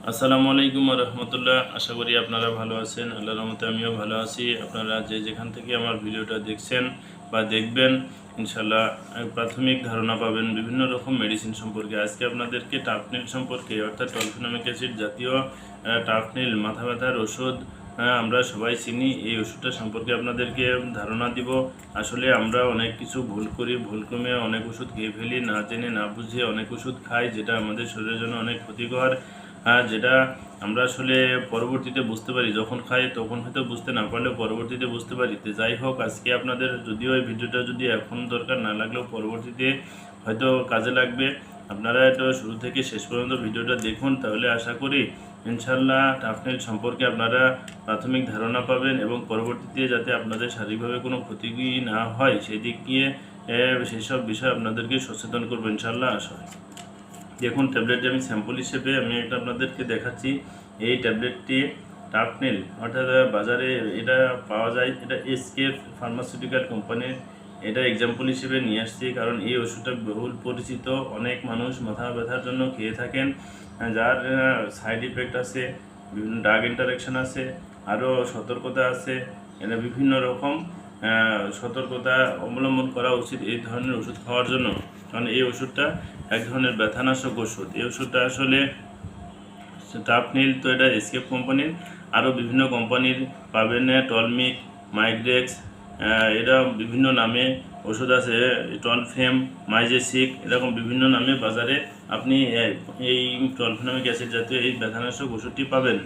আসসালামু আলাইকুম রহমতুল্লাহ। আশা করি আপনারা ভালো আছেন। আল্লাহর রহমতে আমিও ভালো আছি। আপনারা যেখান থেকে আমার ভিডিওটা দেখছেন বা দেখবেন, ইনশাল্লাহ প্রাথমিক ধারণা পাবেন বিভিন্ন রকম মেডিসিন সম্পর্কে। আজকে আপনাদেরকে টাফনিল সম্পর্কে, অর্থাৎ টলফেনমিক অ্যাসিড জাতীয় টাফনিল মাথা ব্যথার ওষুধ, আমরা সবাই চিনি। এই ওষুধটা সম্পর্কে আপনাদেরকে ধারণা দিব। আসলে আমরা অনেক কিছু ভুল করি, ভুল কমে অনেক ওষুধ খেয়ে ফেলি, না জেনে না বুঝে অনেক ওষুধ খাই, যেটা আমাদের শরীরের জন্য অনেক ক্ষতিকর। যেটা আমরা আসলে পরবর্তীতে বুঝতে পারি। যখন খাই তখন হয়তো বুঝতে না পারলেও পরবর্তীতে বুঝতে পারি। তো যাই হোক, আজকে আপনাদের যদিও এই ভিডিওটা যদি এখন দরকার না লাগলেও পরবর্তীতে হয়তো কাজে লাগবে। আপনারা এটা শুরু থেকে শেষ পর্যন্ত ভিডিওটা দেখুন, তাহলে আশা করি ইনশাল্লাহ টাফনিল সম্পর্কে আপনারা প্রাথমিক ধারণা পাবেন এবং পরবর্তীতে যাতে আপনাদের শারীরিকভাবে কোনো ক্ষতি না হয় সেই দিক দিয়ে সেই সব বিষয়ে আপনাদেরকে সচেতন করবো ইনশাল্লাহ আশা হয়। দেখুন, ট্যাবলেটটি আমি স্যাম্পল হিসেবে আমি এটা আপনাদেরকে দেখাচ্ছি। এই ট্যাবলেটটি টাফনিল, অর্থাৎ বাজারে এটা পাওয়া যায়, এটা এসকে ফার্মাসিউটিক্যাল কোম্পানির। এটা এক্সাম্পল হিসেবে নিয়ে আসছি কারণ এই ওষুধটা বহুল পরিচিত। অনেক মানুষ মাথা ব্যথার জন্য খেয়ে থাকেন, যার সাইড ইফেক্ট আছে, বিভিন্ন ড্রাগ ইন্টারাকশন আছে, আরও সতর্কতা আছে। এটা বিভিন্ন রকম সতর্কতা অবলম্বন করা উচিত এই ধরনের ওষুধ খাওয়ার জন্য। কারণ এই ওষুধটা এক ধরনের ব্যথানাশক ওষুধ। এই ওষুধটা আসলে টাফনিল তো এটা এসকেপ কোম্পানির, আরও বিভিন্ন কোম্পানির পাবেন, টলমিক, মাইগ্রেক্স, এরা বিভিন্ন নামে ওষুধ আছে, টলফেম, মাইজেসিক, এরকম বিভিন্ন নামে বাজারে আপনি এই টলফেনমিক অ্যাসিড জাতীয় এই ব্যথানাশক ওষুধটি পাবেন।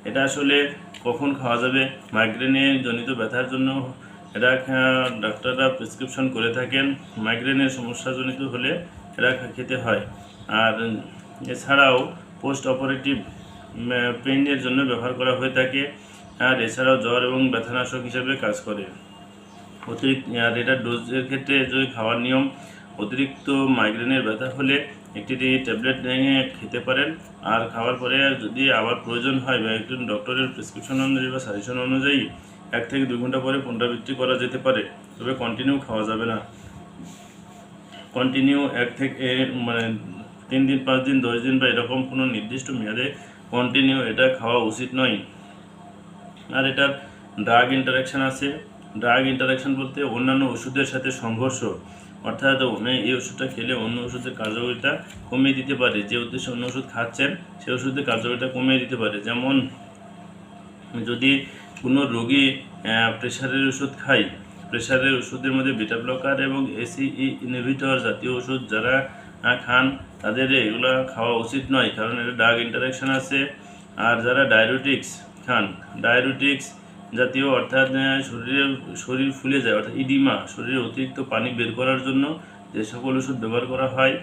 এটা আসলে কখন খাওয়া যাবে? মাইগ্রেনে জনিত ব্যথার জন্য এটা ডাক্তাররা প্রেসক্রিপশন করে থাকেন। মাইগ্রেনের সমস্যাজনিত হলে এটা খেতে হয়। আর এছাড়াও পোস্ট অপারেটিভ পেইনের জন্য ব্যবহার করা হয়ে থাকে। আর এছাড়াও জ্বর এবং ব্যথানাশক হিসেবে কাজ করে। অতিরিক্ত আর এটা ডোজের ক্ষেত্রে যদি খাওয়ার নিয়ম, অতিরিক্ত মাইগ্রেনের ব্যথা হলে একটি ট্যাবলেট নিয়ে খেতে পারেন। আর খাওয়ার পরে যদি আবার প্রয়োজন হয় বা একজন ডক্টরের প্রেসক্রিপশন অনুযায়ী বা সাজেশন অনুযায়ী 1 থেকে 2 ঘন্টা পরে পুনরাবৃত্তি করা যেতে পারে, তবে কন্টিনিউ খাওয়া যাবে না। কন্টিনিউ 1 থেকে 3 দিন, 5 দিন, 10 দিন বা এরকম কোনো নির্দিষ্ট মেয়াদে কন্টিনিউ এটা খাওয়া উচিত নয়। আর এটার ড্রাগ ইন্টারাকশান আছে। ড্রাগ ইন্টারাকশান বলতে অন্যান্য ওষুধের সাথে সংঘর্ষ, অর্থাৎ এই ওষুধটা খেলে অন্য ওষুধের কার্যকারিতা কমিয়ে দিতে পারে। যে উদ্দেশ্যে অন্য ওষুধ খাচ্ছেন সেই ওষুধের কার্যকারিতা কমিয়ে দিতে পারে। যেমন যদি কোনো রোগী প্রেশারের ওষুধ খায়, প্রেশারের ওষুধের মধ্যে বিটা ব্লকার এবং এসিই ইনহিবিটর জাতীয় ওষুধ যারা খান তাদের এগুলো খাওয়া উচিত নয়, কারণ এটা ড্রাগ ইন্টারাকশান আছে। আর যারা ডায়াবেটিক্স খান, ডায়াবেটিক্স জাতীয়, অর্থাৎ শরীর ফুলে যায়, অর্থাৎ ইডিমা, শরীরে অতিরিক্ত পানি বের করার জন্য যে সকল ওষুধ ব্যবহার করা হয়,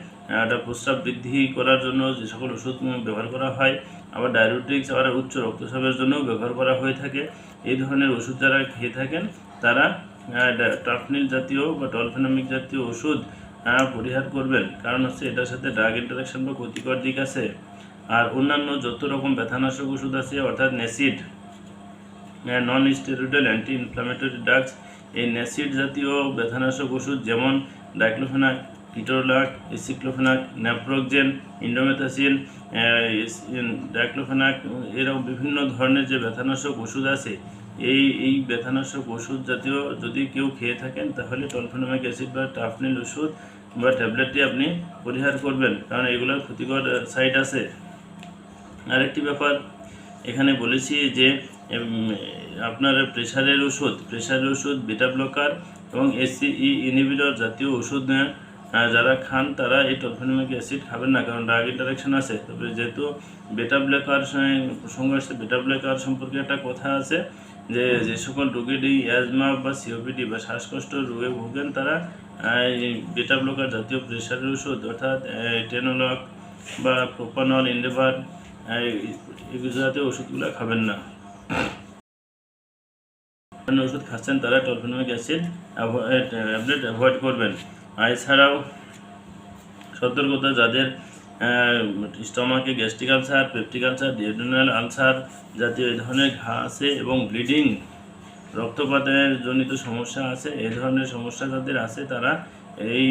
এটা প্রস্রাব বৃদ্ধি করার জন্য যে সকল ওষুধ ব্যবহার করা হয়, আবার ডায়াবেটিক্স আবার উচ্চ রক্তচাপের জন্য ব্যবহার করা হয়ে থাকে। এই ধরনের ওষুধ যারা খেয়ে থাকেন তারা টাফনিল জাতীয় বা টলফেনমিক জাতীয় ওষুধ পরিহার করবেন, কারণ হচ্ছে এটার সাথে ড্রাগ ইন্টারাকশন বা ক্ষতিকর দিক আছে। আর অন্যান্য যত রকম ব্যথানাশক ওষুধ আছে, অর্থাৎ NSAID, non steroidal anti inflammatory drugs, এই ন্যাসিড জাতীয় ব্যথানাশক ওষুধ যেমন diclofenac, ketorolac, aceclofenac, naproxen, indomethacin, diclofenac, এরকম বিভিন্ন ধরনের যে ব্যথানাশক ওষুধ আছে, এই ব্যথানাশক ওষুধ জাতীয় যদি কেউ খেয়ে থাকেন তাহলে টলফেনমিক অ্যাসিড বা টাফনিল ওষুধ বা ট্যাবলেটটি আপনি পরিহার করবেন, কারণ এগুলোর ক্ষতিকর সাইড আছে। আরেকটি ব্যাপার এখানে বলেছি যে আপনার প্রেশারের ওষুধ, বিটা ব্লকার এবং এসিই ইনহিবিটর জাতীয় ওষুধ যারা খান তারা এই টলফেনমিক অ্যাসিড খাবেন না, কারণ ড্রাগ ইন্টারাকশন আছে। তবে যেহেতু বিটা ব্লকার প্রসঙ্গ আসছে, বিটা ব্লকার সম্পর্কে একটা কথা আছে যে সকল রোগীর অ্যাজমা বা সিওপিডি বা শ্বাসকষ্ট রোগে ভোগেন তারা বিটা ব্লকার জাতীয় প্রেশারের ওষুধ, অর্থাৎ টেনোলক বা প্রোপানল, ইন্ডেভার, এই জাতীয় ওষুধগুলো খাবেন না। ওষুধ খাচ্ছেন তারা টলফেনমিক অ্যাসিড ট্যাবলেট অ্যাভয়েড করবেন। এছাড়াও সতর্কতা, যাদের স্টমাকে gastric ulcer, peptic ulcer, duodenal ulcer জাতীয় এই ধরনের ঘা আছে এবং ব্লিডিং, রক্তপাতের জনিত সমস্যা আছে, এই ধরনের সমস্যা যাদের আছে তারা এই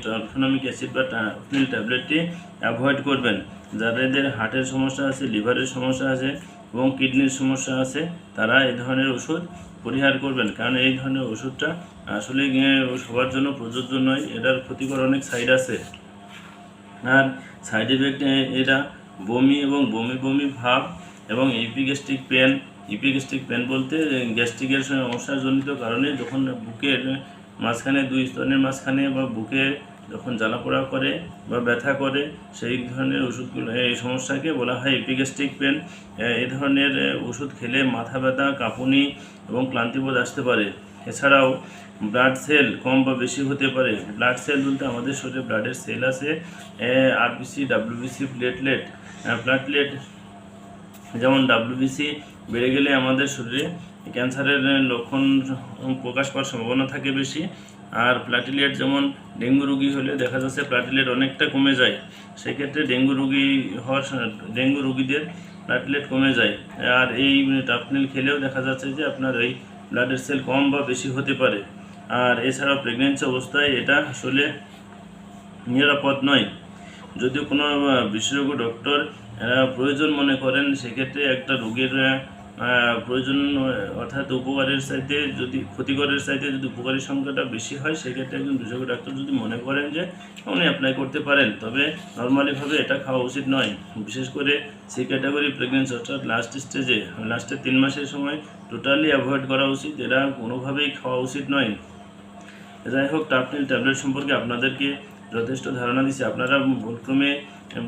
টরফেনমিক অ্যাসিড বা টাফনিল ট্যাবলেটটি অ্যাভয়েড করবেন। যাদের হার্টের সমস্যা আছে, লিভারের সমস্যা আছে এবং কিডনির সমস্যা আছে, তারা এই ধরনের ওষুধ পরিহার করবেন, কারণ এই ধরনের ওষুধটা আসলে সবার জন্য প্রযোজ্য নয়। এটার ক্ষতিকর অনেক সাইড আছে। আর সাইড এফেক্ট এরা বমি এবং বমি বমি ভাব এবং ইপিগ্যাস্ট্রিক পেন বলতে গ্যাস্ট্রিকের সমস্যাজনিত কারণে যখন বুকের মাঝখানে, দুই স্তনের মাঝখানে বা বুকে যখন জ্বালাপোড়া করে বা ব্যথা করে, সেই ধরনের ওষুধগুলো, এই সমস্যাকে বলা হয় ইপিগ্যাস্ট্রিক পেন। এই ধরনের ওষুধ খেলে মাথা ব্যথা, কাঁপুনি এবং ক্লান্তিবোধ আসতে পারে। এছাড়াও ব্লাড সেল কম বা বেশি হতে পারে। ব্লাড সেল বলতে আমাদের শরীরে ব্লাডের সেল আছে, আরবিসি, ডাব্লিউবিসি, প্লেটলেট। যেমন ডাব্লিউবিসি বেড়ে গেলে আমাদের শরীরে ক্যান্সারের লক্ষণ প্রকাশ পাওয়ার সম্ভাবনা থাকে বেশি। আর প্লাটিলেট, যেমন ডেঙ্গু রোগী হলে দেখা যাচ্ছে প্লাটিলেট অনেকটা কমে যায়, সেক্ষেত্রে ডেঙ্গু রোগীদের প্লাটিলেট কমে যায়। আর এই টাফনিল খেলেও দেখা যাচ্ছে যে আপনার এই ব্লাডের সেল কম বা বেশি হতে পারে। আর এছাড়াও প্রেগনেন্সি অবস্থায় এটা আসলে নিরাপদ নয়। যদিও কোনো বিশেষজ্ঞ ডক্টর প্রয়োজন মনে করেন, সেক্ষেত্রে একটা রোগীর প্রয়োজন অর্থাৎ উপকারের চাইতে যদি ক্ষতিকরের চাইতে যদি উপকারীর সংখ্যাটা বেশি হয়, সেক্ষেত্রে একজন বিশেষজ্ঞ ডাক্তার যদি মনে করেন যে উনি অ্যাপ্লাই করতে পারেন, তবে নর্মালিভাবে এটা খাওয়া উচিত নয়। বিশেষ করে সি ক্যাটাগরি প্রেগনেন্সি অর্থাৎ লাস্টের 3 মাসের সময় টোটালি অ্যাভয়েড করা উচিত, এরা কোনোভাবেই খাওয়া উচিত নয়। যাই হোক, টাফনিল ট্যাবলেট সম্পর্কে আপনাদেরকে যথেষ্ট ধারণা দিচ্ছি। আপনারা ভুলক্রমে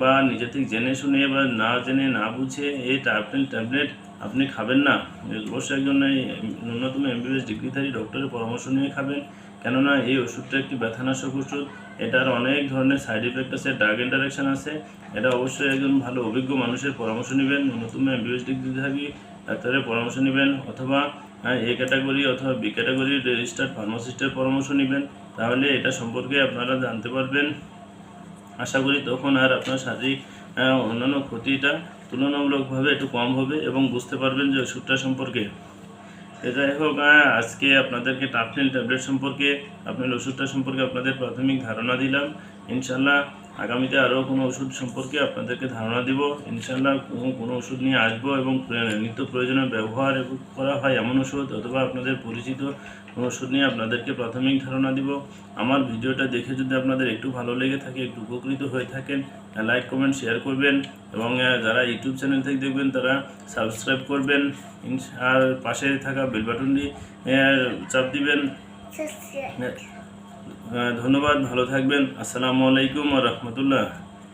বা নিজে থেকে জেনে শুনে বা না জেনে না বুঝে এই টাফনিল ট্যাবলেট আপনি খাবেন না। অবশ্যই একজন ন্যূনতম এমবিবিএস ডিগ্রিধারী ডক্টরের পরামর্শ নিয়ে খাবেন, কেননা এই ওষুধটা একটি ব্যথানাশক ওষুধ। এটার অনেক ধরনের সাইড এফেক্ট আছে, ড্রাগ ইন্টারাকশান আছে। এটা অবশ্যই একজন ভালো অভিজ্ঞ মানুষের পরামর্শ নেবেন, ন্যূনতম এমবিবিএস ডিগ্রিধারী ডাক্তারের পরামর্শ নেবেন, অথবা এ ক্যাটাগরি অথবা বি ক্যাটাগরির রেজিস্টার্ড ফার্মাসিস্টের পরামর্শ নেবেন। তাহলে এটা সম্পর্কে আপনারা জানতে পারবেন। আশা করি তখন আর আপনার শারীরিক অন্যান্য ক্ষতিটা তুলনামূলকভাবে একটু কম হবে এবং বুঝতে পারবেন যে ওষুধটা সম্পর্কে। যাই হোক, আজকে আপনাদেরকে টাফনিল ট্যাবলেট সম্পর্কে, আপনার ওষুধটা সম্পর্কে আপনাদের প্রাথমিক ধারণা দিলাম। ইনশাল্লাহ আগামীতে আরও কোনো ওষুধ সম্পর্কে আপনাদেরকে ধারণা দিব। ইনশাল্লাহ কোনো ওষুধ নিয়ে আসবো এবং নিত্য প্রয়োজনীয় ব্যবহার করা হয় এমন ওষুধ, অথবা আপনাদের পরিচিত কোনো ওষুধ নিয়ে আপনাদেরকে প্রাথমিক ধারণা দিব। আমার ভিডিওটা দেখে যদি আপনাদের একটু ভালো লেগে থাকে, একটু উপকৃত হয়ে থাকেন, লাইক কমেন্ট শেয়ার করবেন এবং যারা ইউটিউব চ্যানেল থেকে দেখবেন তারা সাবস্ক্রাইব করবেন আর পাশে থাকা বেল বাটনটি চাপ দিবেন। ধন্যবাদ, ভালো থাকবেন। আসসালামু আলাইকুম ওয়া রাহমাতুল্লাহ।